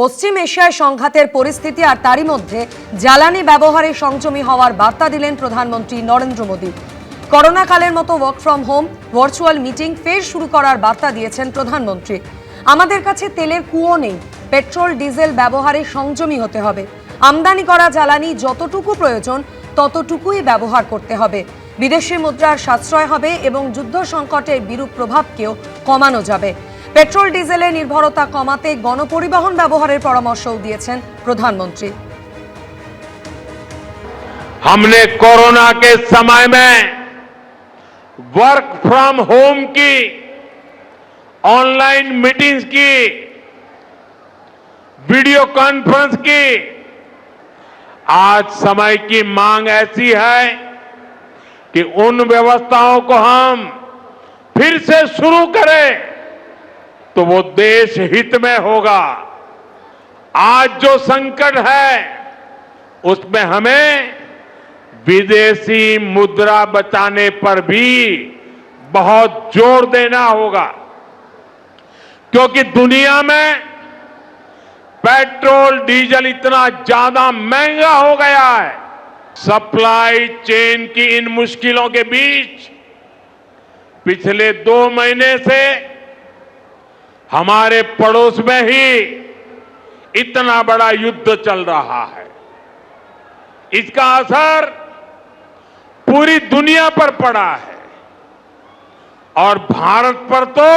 পশ্চিম এশিয়ায় সংঘাতের পরিস্থিতি আর তারই মধ্যে জ্বালানি ব্যবহারে সংযমী হওয়ার বার্তা দিলেন প্রধানমন্ত্রী নরেন্দ্র মোদী। করোনা কালের মতো work from home, virtual meeting ফের শুরু করার বার্তা দিয়েছেন প্রধানমন্ত্রী। আমাদের কাছে তেলের কুয়ো নেই, পেট্রোল ডিজেল ব্যবহারে সংযমী হতে হবে। আমদানি করা জ্বালানি যতটুকু প্রয়োজন ততটুকুই ব্যবহার করতে হবে। বিদেশি মুদ্রার সাশ্রয় হবে এবং যুদ্ধ সংকটের বিরূপ প্রভাবকেও কমানো যাবে। পেট্রোল ডিজেলের নির্ভরতা কমাতে গণপরিবহন ব্যবহারের পরামর্শও দিয়েছেন প্রধানমন্ত্রী। हमने कोरोना के समय में वर्क फ्रॉम होम की, ऑनलाइन मीटिंग्स की, वीडियो कॉन्फ्रेंस की। आज समय की मांग ऐसी है कि उन व्यवस्थाओं को हम फिर से शुरू करें तो वो देश हित में होगा। आज जो संकट है उसमें हमें विदेशी मुद्रा बचाने पर भी बहुत जोर देना होगा, क्योंकि दुनिया में पेट्रोल डीजल इतना ज्यादा महंगा हो गया है। सप्लाई चेन की इन मुश्किलों के बीच पिछले 2 महीने से हमारे पड़ोस में ही इतना बड़ा युद्ध चल रहा है। इसका असर पूरी दुनिया पर पड़ा है और भारत पर तो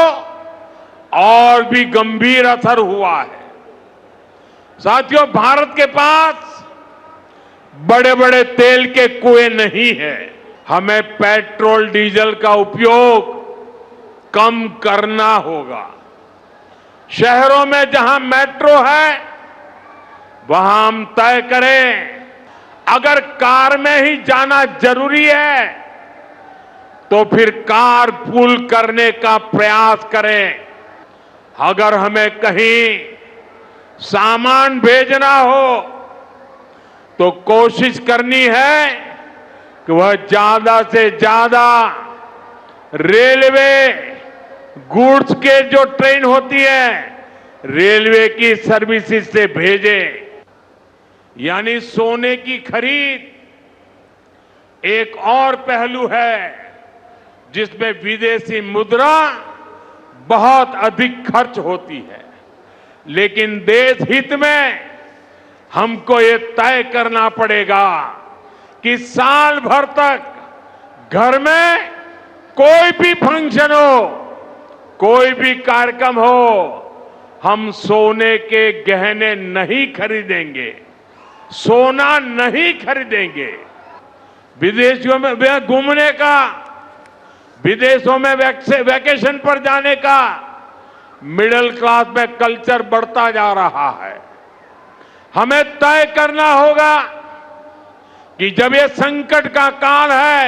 और भी गंभीर असर हुआ है। साथियों, भारत के पास बड़े बड़े तेल के कुएं नहीं है। हमें पेट्रोल डीजल का उपयोग कम करना होगा। शहरों में जहां मेट्रो है वहां हम तय करें, अगर कार में ही जाना जरूरी है तो फिर कार पूल करने का प्रयास करें। अगर हमें कहीं सामान भेजना हो तो कोशिश करनी है कि वह ज्यादा से ज्यादा रेलवे गुड्स के जो ट्रेन होती है रेलवे की सर्विसेज से भेजें। यानी सोने की खरीद एक और पहलू है जिसमें विदेशी मुद्रा बहुत अधिक खर्च होती है, लेकिन देश हित में हमको ये तय करना पड़ेगा कि साल भर तक घर में कोई भी फंक्शन हो, कोई भी कार्यक्रम हो, हम सोने के गहने नहीं खरीदेंगे, सोना नहीं खरीदेंगे। विदेशों में घूमने का, विदेशों में वैकेशन पर जाने का मिडिल क्लास में कल्चर बढ़ता जा रहा है। हमें तय करना होगा कि जब ये संकट का काल है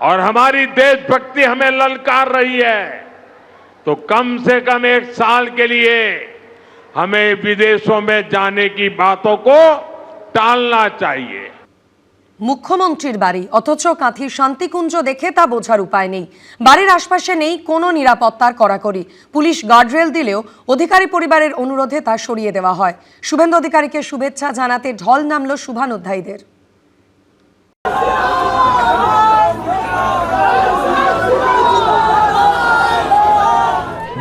और हमारी देशभक्ति हमें ललकार रही है तो कम से कम 1 साल के लिए हमें विदेशों में जाने की बातों को टालना चाहिए। মুখ্যমন্ত্রীর বাড়ি, অথচ কাঁথির শান্তিকুঞ্জ দেখে তা বোঝার উপায় নেই। বাড়ির আশপাশে নেই কোনো নিরাপত্তার কড়াকড়ি। পুলিশ গার্ডরেল দিলেও অধিকারী পরিবারের অনুরোধে তা সরিয়ে দেওয়া হয়। শুভেন্দু অধিকারীকে শুভেচ্ছা জানাতে ঢল নামল শুভানুধ্যায়ীদের।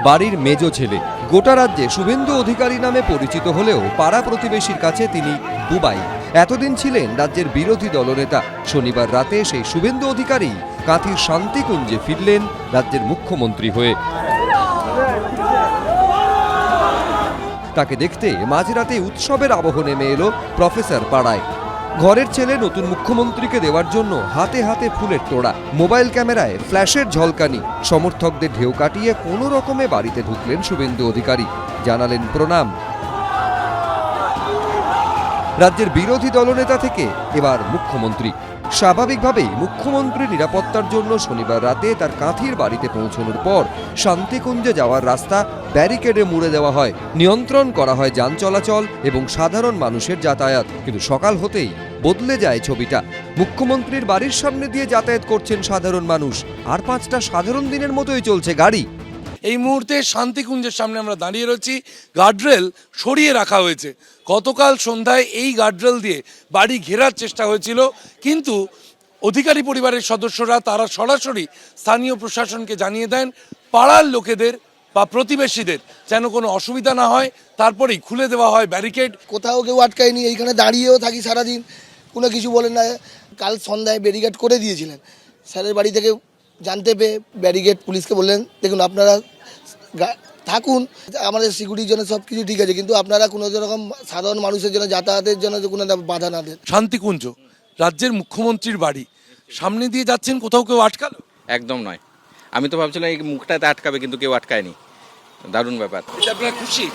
বাড়ির মেজো ছেলে, গোটা রাজ্যে শুভেন্দু অধিকারী নামে পরিচিত হলেও পাড়া প্রতিবেশীর কাছে তিনি বুবাই। এতদিন ছিলেন রাজ্যের বিরোধী দলনেতা। শনিবার রাতে সেই শুভেন্দু অধিকারী কাঁথির শান্তিকুঞ্জে ফিরলেন রাজ্যের মুখ্যমন্ত্রী হয়ে। তাকে দেখতে মাঝরাতে উৎসবের আবহ নেমে এলো প্রফেসর পাড়ায়। ঘরের ছেলে নতুন মুখ্যমন্ত্রীকে দেওয়ার জন্য হাতে হাতে ফুলের তোড়া, মোবাইল ক্যামেরায় ফ্ল্যাশের ঝলকানি। সমর্থকদের ঢেউ কাটিয়ে কোনো রকমে বাড়িতে ঢুকলেন শুভেন্দু অধিকারী, জানালেন প্রণাম। রাজ্যের বিরোধী দলনেতা থেকে এবার মুখ্যমন্ত্রী। স্বাভাবিকভাবেই মুখ্যমন্ত্রী নিরাপত্তার জন্য শনিবার রাতে তার কাঁথির বাড়িতে পৌঁছানোর পর শান্তিকুঞ্জে যাওয়ার রাস্তা ব্যারিকেডে মুড়ে দেওয়া হয়, নিয়ন্ত্রণ করা হয় যান চলাচল এবং সাধারণ মানুষের যাতায়াত। কিন্তু সকাল হতেই বদলে যায় ছবিটা। মুখ্যমন্ত্রীর বাড়ির সামনে দিয়ে যাতায়াত করছেন সাধারণ মানুষ, আর 5টা সাধারণ দিনের মতোই চলছে গাড়ি। এই মুহূর্তে শান্তিকুঞ্জের সামনে আমরা দাঁড়িয়ে রয়েছি। গার্ডরেল সরিয়ে রাখা হয়েছে। গতকাল সন্ধ্যায় এই গার্ডরেল দিয়ে বাড়ি ঘেরার চেষ্টা হয়েছিল, কিন্তু অধিকারী পরিবারের সদস্যরা তারা সরাসরি স্থানীয় প্রশাসনকে জানিয়ে দেন পাড়ার লোকেদের বা প্রতিবেশীদের যেন কোনো অসুবিধা না হয়, তারপরেই খুলে দেওয়া হয় ব্যারিকেড। কোথাও কেউ আটকায়নি, এইখানে দাঁড়িয়েও থাকি সারাদিন, কোনো কিছু বলেন না। কাল সন্ধ্যায় ব্যারিকেড করে দিয়েছিলেন, স্যারের বাড়ি থেকে জানতে পেয়ে ব্যারিকেড পুলিশকে বললেন দেখুন আপনারা থাকুন, আমাদের সিকিউরিটির জন্য সব কিছু ঠিক আছে, কিন্তু আপনারা কোনো রকম সাধারণ মানুষের জন্য যাতায়াতের জন্য কোনো বাধা না দেন। শান্তিকুঞ্জ রাজ্যের মুখ্যমন্ত্রীর বাড়ি, সামনে দিয়ে যাচ্ছেন, কোথাও কেউ আটকালো? একদম নয়, আমি তো ভাবছিলাম এই মুখটাতে আটকাবে, কিন্তু কেউ আটকায়নি। দারুণ ব্যাপার। আপনারা খুশি?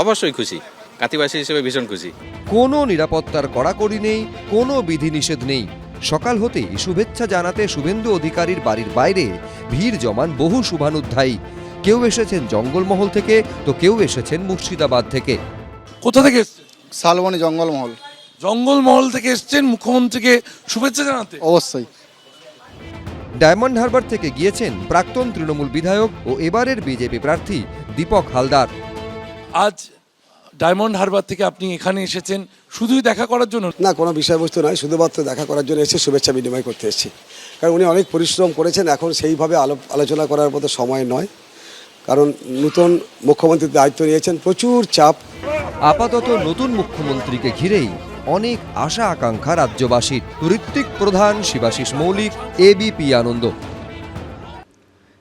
অবশ্যই খুশি, কাতিবাসী হিসেবে ভীষণ খুশি। কোনো নিরাপত্তার কড়াকড়ি নেই, কোনো বিধিনিষেধ নেই। সকাল হতেই শুভেচ্ছা জানাতে শুভেন্দু অধিকারীর বাড়ির বাইরে ভিড় জমান বহু শুভানুধ্যায়ী। কেউ এসেছেন জঙ্গলমহল থেকে, তো কেউ এসেছেন মুর্শিদাবাদ থেকে। কোথা থেকে এসছেন? শালবনী জঙ্গলমহল। জঙ্গলমহল থেকে এসছেন মুখ্যমন্ত্রীকে শুভেচ্ছা জানাতে? অবশ্যই। ডায়মন্ড হারবার থেকে গিয়েছেন প্রাক্তন তৃণমূল বিধায়ক ও এবারের বিজেপি প্রার্থী দীপক হালদার। আজ ডায়মন্ড হারবার থেকে আপনি এখানে এসেছেন শুধুই দেখা করার জন্য? না, কোনো বিষয়বস্তু নয়, শুধুমাত্র দেখা করার জন্য এসে শুভেচ্ছা বিনিময় করতে এসেছি। কারণ উনি অনেক পরিশ্রম করেছেন, এখন সেইভাবে আলোচনা করার মতো সময় নয়, কারণ নতুন মুখ্যমন্ত্রীর দায়িত্ব নিয়েছেন, প্রচুর চাপ। আপাতত নতুন মুখ্যমন্ত্রীকে ঘিরেই অনেক আশা আকাঙ্ক্ষা রাজ্যবাসীর। ঋত্বিক প্রধান, শিবাশিস মৌলিক, এবিপি আনন্দ।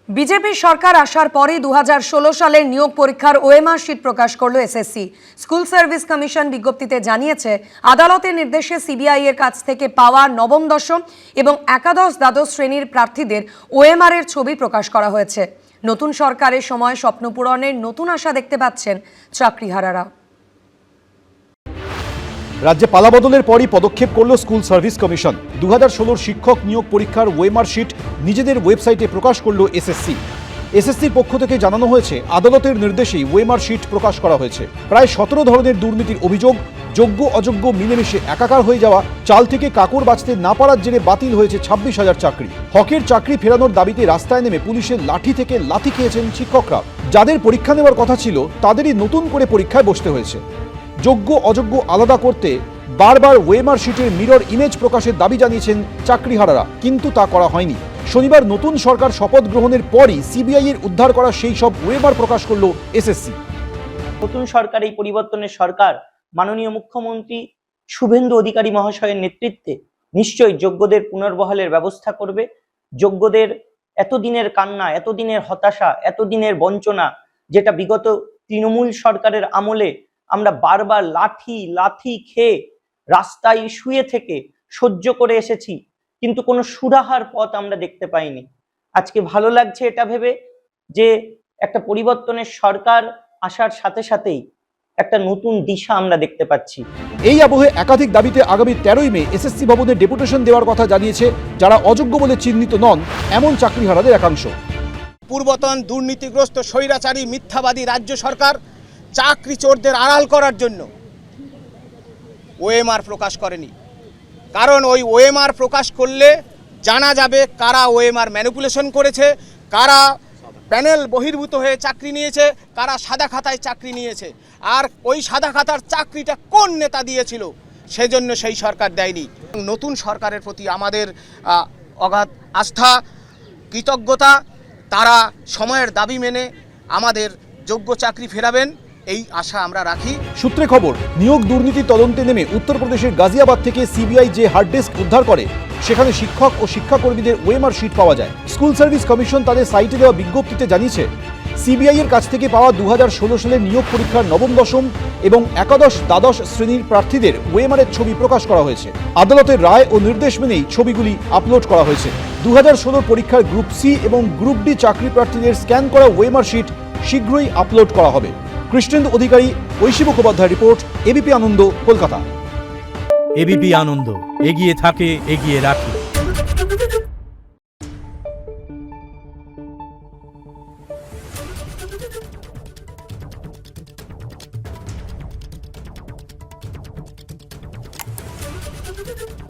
বিজেপি সরকার আসার পরই 2016 সালের নিয়োগ পরীক্ষার ওএমআর শিট প্রকাশ করলো এসএসসি। স্কুল সার্ভিস কমিশন বিজ্ঞপ্তিতে জানিয়েছে আদালতের নির্দেশে সিবিআই এর কাছ থেকে পাওয়া নবম, দশম এবং একাদশ, দ্বাদশ শ্রেণীর প্রার্থীদের ওএমআর এর ছবি প্রকাশ করা হয়েছে। নতুন সরকারের সময় স্বপ্ন পূরণের নতুন আশা দেখতে পাচ্ছেন চাকরিহারারা। রাজ্যে পালাবদলের পরই পদক্ষেপ করল স্কুল সার্ভিস কমিশন। 2016 শিক্ষক নিয়োগ পরীক্ষার ওএমআর শিট নিজেদের ওয়েবসাইটে প্রকাশ করল এসএসসি। এসএসসির পক্ষ থেকে জানানো হয়েছে আদালতের নির্দেশেই ওএমআর শিট প্রকাশ করা হয়েছে। প্রায় 17 ধরনের দুর্নীতির অভিযোগ, যোগ্য অযোগ্য মিলেমিশে একাকার হয়ে যাওয়া, চাল থেকে কাকড় বাঁচতে না পারার জেরে বাতিল হয়েছে 26,000 চাকরি। হকের চাকরি ফেরানোর দাবিতে রাস্তায় নেমে পুলিশের লাঠি থেকে লাথি খেয়েছেন শিক্ষকরা। যাদের পরীক্ষা নেওয়ার কথা ছিল তাদেরই নতুন করে পরীক্ষায় বসতে হয়েছে। যোগ্য অযোগ্য আলাদা করতে বারবার ওএমআর শিটের মিরর ইমেজ প্রকাশের দাবি জানিয়েছেন চাকরিহারারা, কিন্তু তা করা হয়নি। শনিবার নতুন সরকার শপথ গ্রহণের পরই সিবিআই এর উদ্ধার করা সেই সব ওএমআর প্রকাশ করল এসএসসি। নতুন সরকার, এই পরিবর্তনের সরকার মাননীয় মুখ্যমন্ত্রী শুভেন্দু অধিকারী মহাশয়ের নেতৃত্বে নিশ্চয়ই যোগ্যদের পুনর্বহালের ব্যবস্থা করবে। যোগ্যদের এতদিনের কান্না, এতদিনের হতাশা, এতদিনের বঞ্চনা, যেটা বিগত তৃণমূল সরকারের আমলে আমরা বারবার লাথি খেয়ে রাস্তায় শুয়ে থেকে সহ্য করে এসেছি, কিন্তু কোনো সুরাহার পথ আমরা দেখতে পাইনি। আজকে ভালো লাগছে এটা ভেবে যে একটা পরিবর্তনের সরকার আসার সাথে সাথেই একটা নতুন দিশা আমরা দেখতে পাচ্ছি। এই আবহে একাধিক দাবিতে আগামী 13ই মে এসএসসি ভবনে ডেপুটেশন দেওয়ার কথা জানিয়েছে যারা অযোগ্য বলে চিহ্নিত নন এমন চাকরিহারাদের একাংশ। পূর্বতন দুর্নীতিগ্রস্ত স্বৈরাচারী মিথ্যাবাদী রাজ্য সরকার চাকরি চোরদের আড়াল করার জন্য ওএমআর প্রকাশ করেনি, কারণ ওই ওএমআর প্রকাশ করলে জানা যাবে কারা ওএমআর ম্যানিপুলেশন করেছে, কারা প্যানেল বহির্ভূত হয়ে চাকরি নিয়েছে, কারা সাদা খাতায় চাকরি নিয়েছে, আর ওই সাদা খাতার চাকরিটা কোন নেতা দিয়েছিল সেজন্য সেই সরকার দেয়নি। নতুন সরকারের প্রতি আমাদের অগাধ আস্থা, কৃতজ্ঞতা। তারা সময়ের দাবি মেনে আমাদের যোগ্য চাকরি ফেরাবেন, এই আশা আমরা রাখি। সূত্রে খবর, নিয়োগ দুর্নীতি তদন্তে নেমে উত্তরপ্রদেশের গাজিয়াবাদ থেকে সিবিআই যে হার্ড ডিস্ক উদ্ধার করে সেখানে শিক্ষক ও শিক্ষাকর্মীদের ওএমআর শিট পাওয়া যায়। স্কুল সার্ভিস কমিশন তাদের সাইটে দেওয়া বিজ্ঞপ্তিতে জানিয়েছে সিবিআই এর কাছ থেকে পাওয়া 2016 সালের নিয়োগ পরীক্ষার নবম, দশম এবং একাদশ, দ্বাদশ শ্রেণীর প্রার্থীদের ওএমআর এর ছবি প্রকাশ করা হয়েছে। আদালতের রায় ও নির্দেশ মেনেই ছবিগুলি আপলোড করা হয়েছে। 2016 পরীক্ষার গ্রুপ সি এবং গ্রুপ ডি চাকরি প্রার্থীদের স্ক্যান করা ওএমআর শিট শীঘ্রই আপলোড করা হবে। কৃষ্ণেন্দু অধিকারী, ঐশী মুখোপাধ্যায় রিপোর্ট, এবিপি আনন্দ, কলকাতা। এবিপি আনন্দ, এগিয়ে থাকে, এগিয়ে রাখে। Thank you.